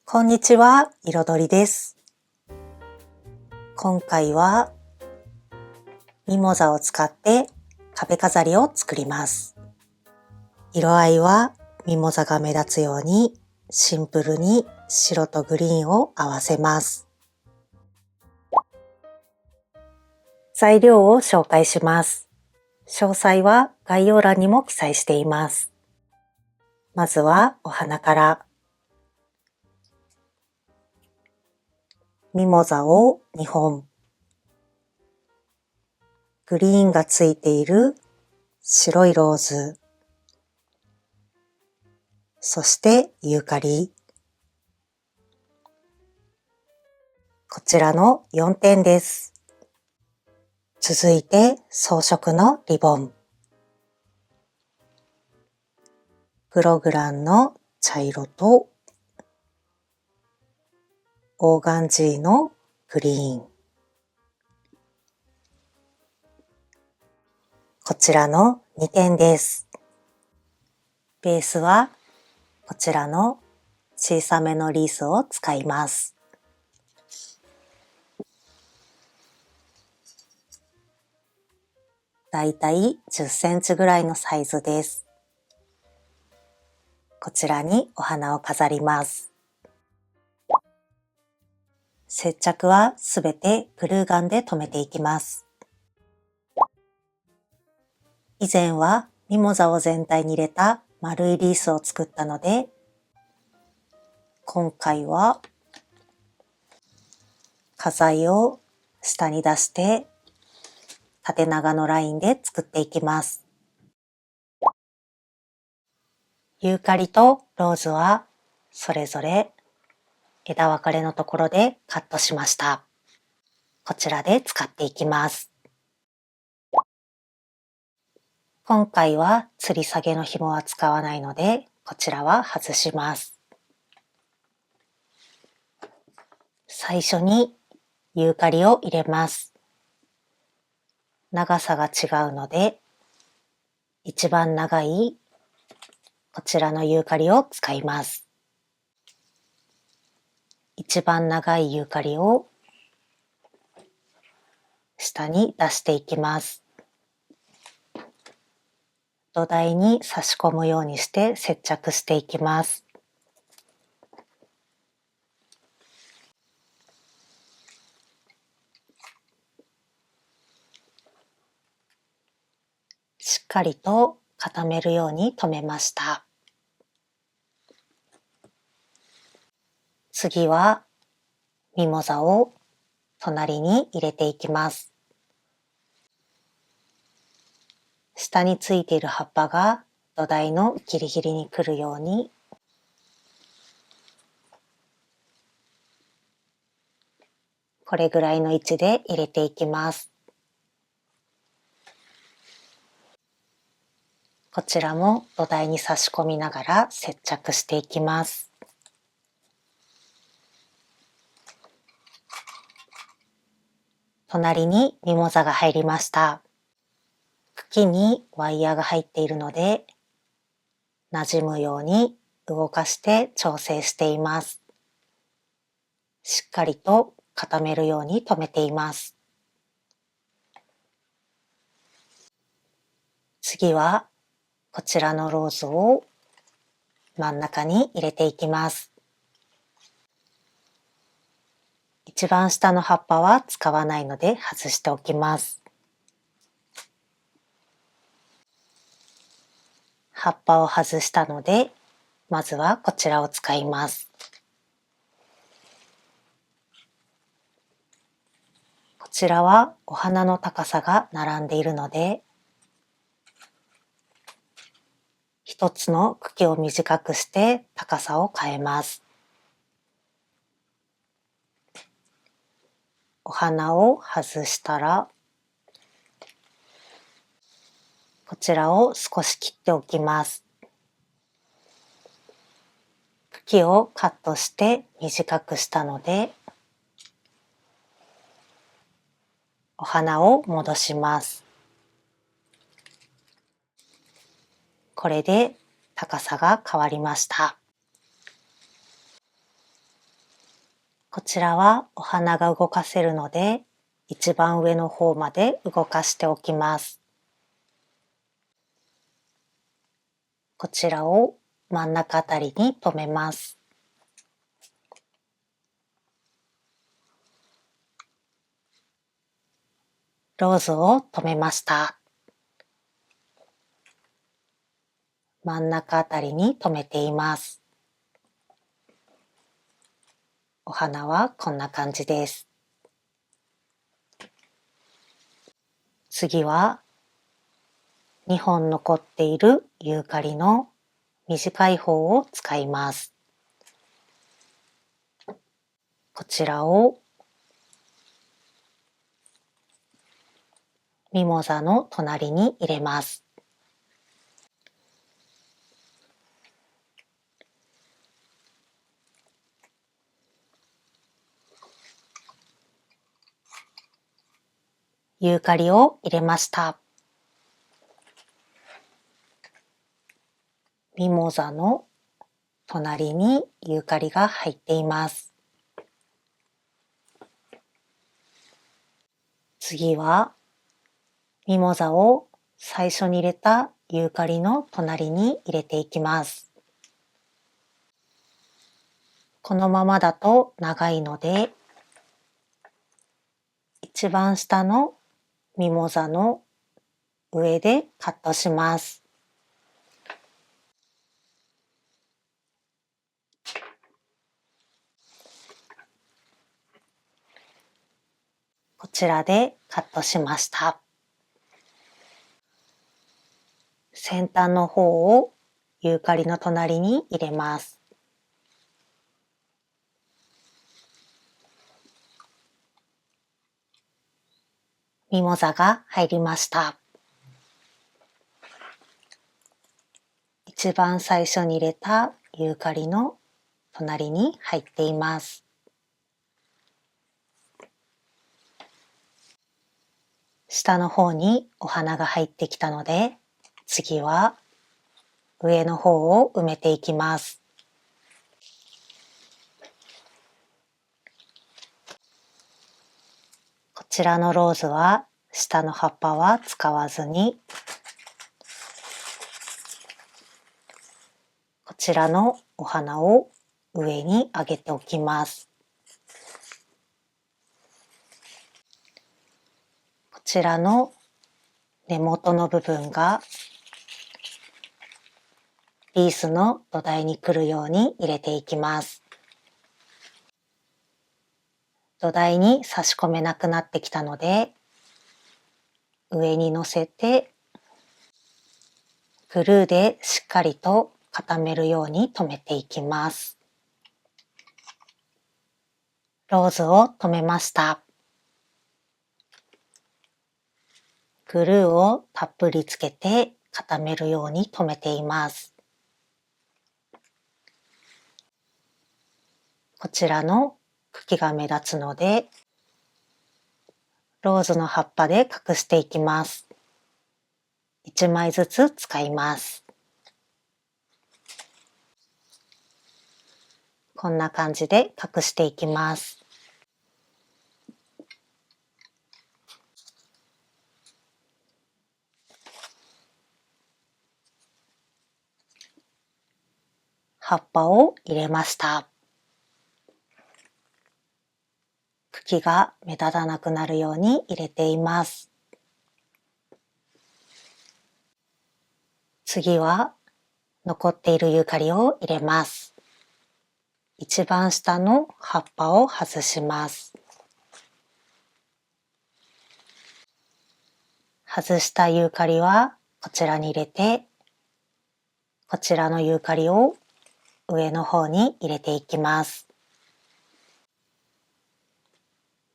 こんにちは、彩りです。今回はミモザを使って壁飾りを作ります。色合いはミモザが目立つようにシンプルに白とグリーンを合わせます。材料を紹介します。詳細は概要欄にも記載しています。まずはお花から。ミモザを2本。グリーンがついている白いローズ。そしてユーカリ。こちらの4点です。続いて装飾のリボン。グログランの茶色とオーガンジーのグリーン。こちらの2点です。ベースはこちらの小さめのリースを使います。だいたい10センチぐらいのサイズです。こちらにお花を飾ります。接着はすべてグルーガンで留めていきます。以前はミモザを全体に入れた丸いリースを作ったので、今回は花材を下に出して縦長のラインで作っていきます。ユーカリとローズはそれぞれ枝分かれのところでカットしました。こちらで使っていきます。今回は吊り下げの紐は使わないので、こちらは外します。最初にユーカリを入れます。長さが違うので、一番長いこちらのユーカリを使います。一番長いユーカリを下に出していきます。土台に差し込むようにして接着していきます。しっかりと固めるように留めました。次はミモザを隣に入れていきます。下についている葉っぱが土台のギリギリに来るようにこれぐらいの位置で入れていきます。こちらも土台に差し込みながら接着していきます。隣にミモザが入りました。茎にワイヤーが入っているので、馴染むように動かして調整しています。しっかりと固めるように留めています。次はこちらのローズを真ん中に入れていきます。一番下の葉っぱは使わないので外しておきます。葉っぱを外したので、まずはこちらを使います。こちらはお花の高さが並んでいるので、一つの茎を短くして高さを変えます。お花を外したら、こちらを少し切っておきます。茎をカットして短くしたので、お花を戻します。これで高さが変わりました。こちらはお花が動かせるので、一番上の方まで動かしておきます。こちらを真ん中あたりに留めます。ローズを留めました。真ん中あたりに留めています。お花はこんな感じです。次は2本残っているユーカリの短い方を使います。こちらをミモザの隣に入れます。ユーカリを入れました。ミモザの隣にユーカリが入っています。次はミモザを最初に入れたユーカリの隣に入れていきます。このままだと長いので、一番下のミモザの上でカットします。こちらでカットしました。先端の方をユーカリの隣に入れます。ミモザが入りました。一番最初に入れたユーカリの隣に入っています。下の方にお花が入ってきたので、次は上の方を埋めていきます。こちらのローズは下の葉っぱは使わずに、こちらのお花を上に上げておきます。こちらの根元の部分がリースの土台に来るように入れていきます。土台に差し込めなくなってきたので、上に乗せてグルーでしっかりと固めるように留めていきます。ローズを留めました。グルーをたっぷりつけて固めるように留めています。こちらの茎が目立つので、ローズの葉っぱで隠していきます。1枚ずつ使います。こんな感じで隠していきます。葉っぱを入れました。茎が目立たなくなるように入れています。次は残っているユーカリを入れます。一番下の葉っぱを外します。外したユーカリはこちらに入れて、こちらのユーカリを上の方に入れていきます。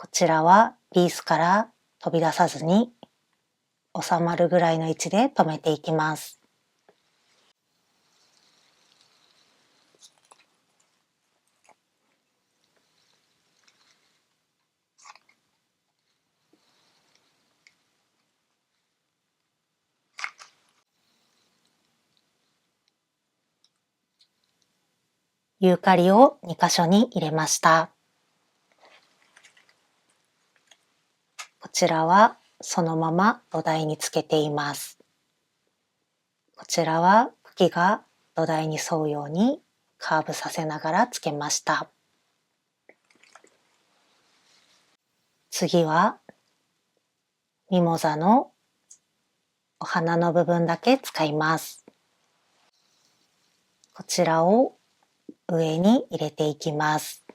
こちらはリースから飛び出さずに収まるぐらいの位置で留めていきます。ユーカリを2箇所に入れました。こちらはそのまま土台につけています。こちらは茎が土台に沿うようにカーブさせながらつけました。次はミモザのお花の部分だけ使います。こちらを上に入れていきます。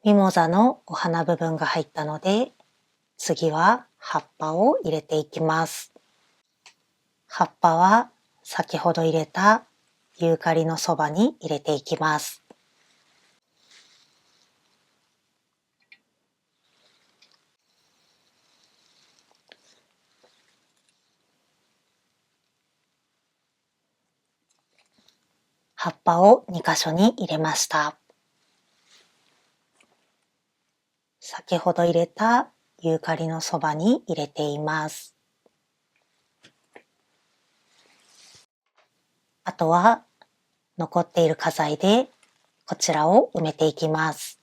ミモザのお花部分が入ったので、次は葉っぱを入れていきます。葉っぱは先ほど入れたユーカリのそばに入れていきます。葉っぱを2箇所に入れました。先ほど入れたユーカリのそばに入れています。あとは残っている花材でこちらを埋めていきます。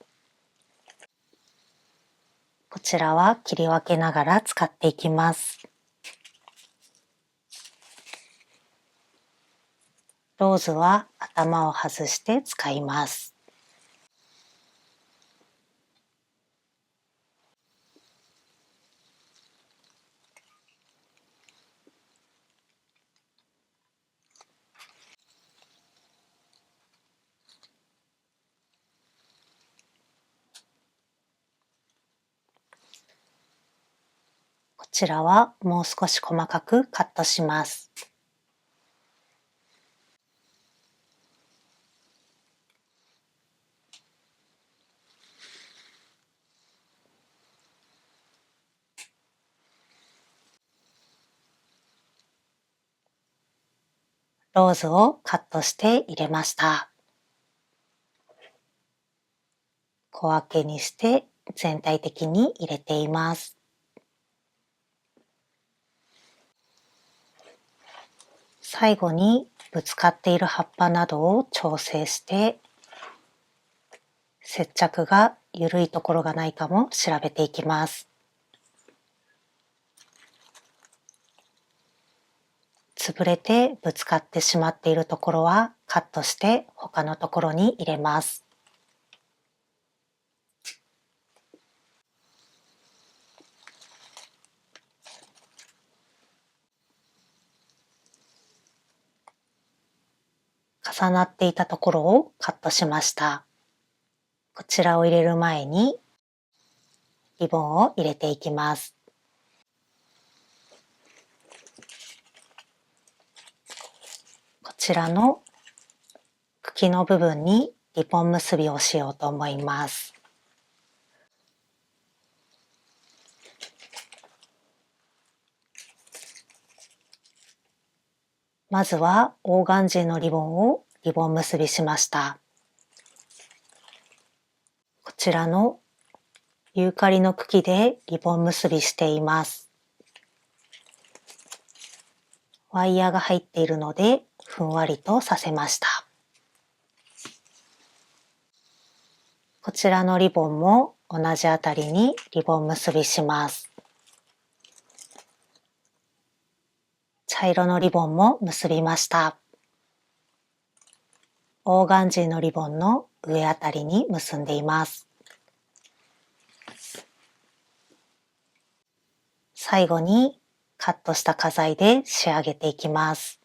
こちらは切り分けながら使っていきます。ローズは頭を外して使います。こちらはもう少し細かくカットします。ローズをカットして入れました。小分けにして全体的に入れています。最後にぶつかっている葉っぱなどを調整して接着が緩いところがないかも調べていきます。潰れてぶつかってしまっているところはカットして他のところに入れます。重なっていたところをカットしました。こちらを入れる前にリボンを入れていきます。こちらの茎の部分にリボン結びをしようと思います。まずはオーガンジーのリボンをリボン結びしました。こちらのユーカリの茎でリボン結びしています。ワイヤーが入っているのでふんわりとさせました。こちらのリボンも同じあたりにリボン結びします。茶色のリボンも結びました。オーガンジーのリボンの上あたりに結んでいます。最後にカットした花材で仕上げていきます。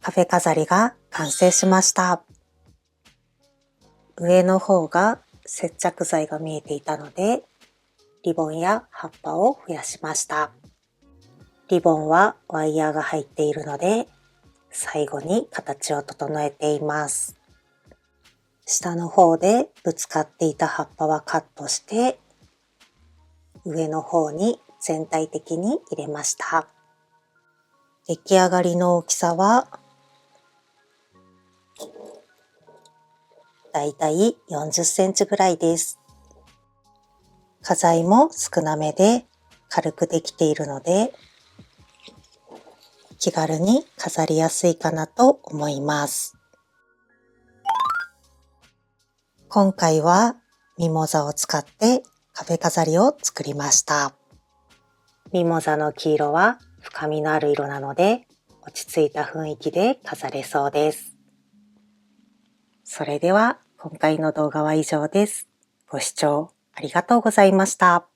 カフェ飾りが完成しました。上の方が接着剤が見えていたので、リボンや葉っぱを増やしました。リボンはワイヤーが入っているので、最後に形を整えています。下の方でぶつかっていた葉っぱはカットして、上の方に全体的に入れました。出来上がりの大きさは、だいたい40センチぐらいです。花材も少なめで軽くできているので、気軽に飾りやすいかなと思います。今回はミモザを使って壁飾りを作りました。ミモザの黄色は深みのある色なので、落ち着いた雰囲気で飾れそうです。それでは今回の動画は以上です。ご視聴ありがとうございました。